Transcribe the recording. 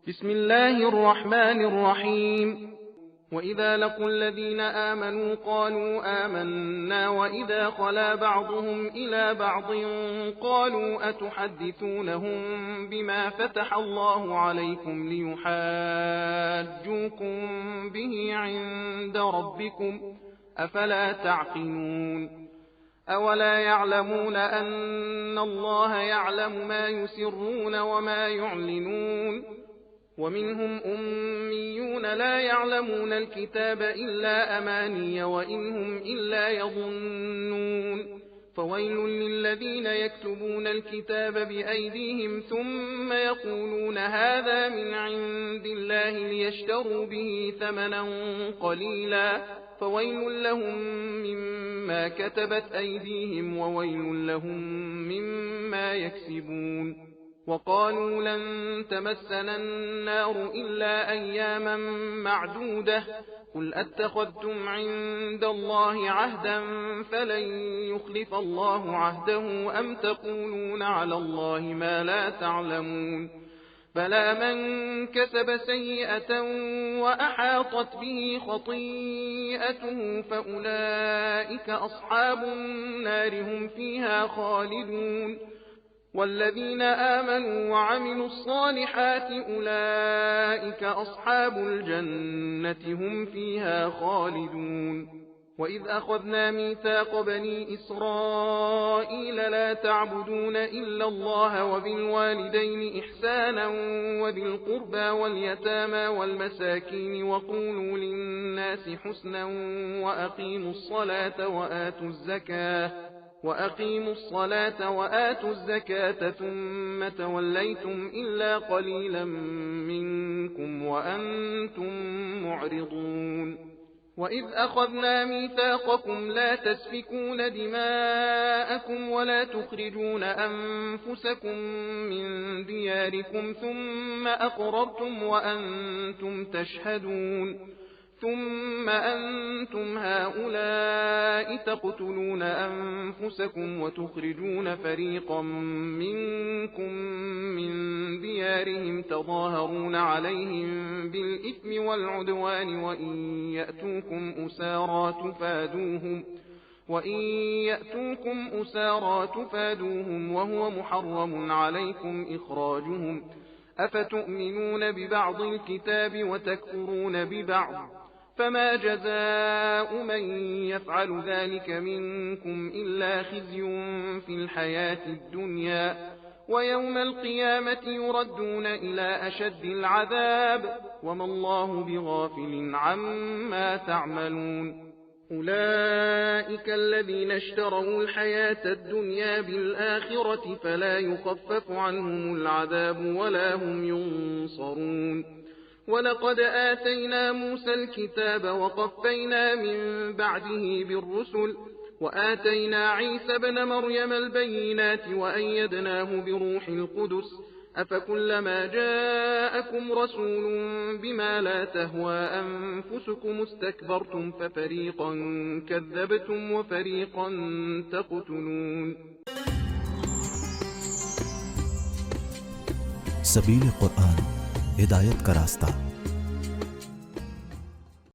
بسم الله الرحمن الرحيم. وإذا لقوا الذين آمنوا قالوا آمنا وإذا خلا بعضهم إلى بعض قالوا أتحدثونهم بما فتح الله عليكم ليحاجوكم به عند ربكم أفلا تعقلون. أولا يعلمون أن الله يعلم ما يسرون وما يعلنون. ومنهم أميون لا يعلمون الكتاب إلا أماني وإن هم إلا يظنون. فويل للذين يكتبون الكتاب بأيديهم ثم يقولون هذا من عند الله ليشتروا به ثمنا قليلا فويل لهم مما كتبت أيديهم وويل لهم مما يكسبون. وقالوا لن تمسنا النار إلا أياما معدودة قل أتخذتم عند الله عهدا فلن يخلف الله عهده أم تقولون على الله ما لا تعلمون. بلى من كسب سيئة وأحاطت به خطيئته فأولئك أصحاب النار هم فيها خالدون. والذين آمنوا وعملوا الصالحات أولئك أصحاب الجنة هم فيها خالدون. وإذ أخذنا ميثاق بني إسرائيل لا تعبدون إلا الله وبالوالدين إحسانا وذي القربى واليتامى والمساكين وقولوا للناس حسنا وأقيموا الصلاة وآتوا الزكاة ثم توليتم إلا قليلا منكم وأنتم معرضون. وإذ أخذنا ميثاقكم لا تسفكون دماءكم ولا تخرجون أنفسكم من دياركم ثم أقررتم وأنتم تشهدون. ثم أنتم هؤلاء تقتلون أنفسكم وتخرجون فريقا منكم من ديارهم تظاهرون عليهم بالإثم والعدوان وإن يأتوكم أسارى تفادوهم وهو محرم عليكم إخراجهم أفتؤمنون ببعض الكتاب وتكفرون ببعض فما جزاء من يفعل ذلك منكم إلا خزي في الحياة الدنيا ويوم القيامة يردون إلى أشد العذاب وما الله بغافل عما تعملون. أولئك الذين اشتروا الحياة الدنيا بالآخرة فلا يخفف عنهم العذاب ولا هم ينصرون. ولقد آتينا موسى الكتاب وقفينا من بعده بالرسل وآتينا عيسى ابن مريم البينات وأيدناه بروح القدس أفكلما جاءكم رسول بما لا تهوى أنفسكم استكبرتم ففريقا كذبتم وفريقا تقتلون. सबील कुरान हिदायत का रास्ता।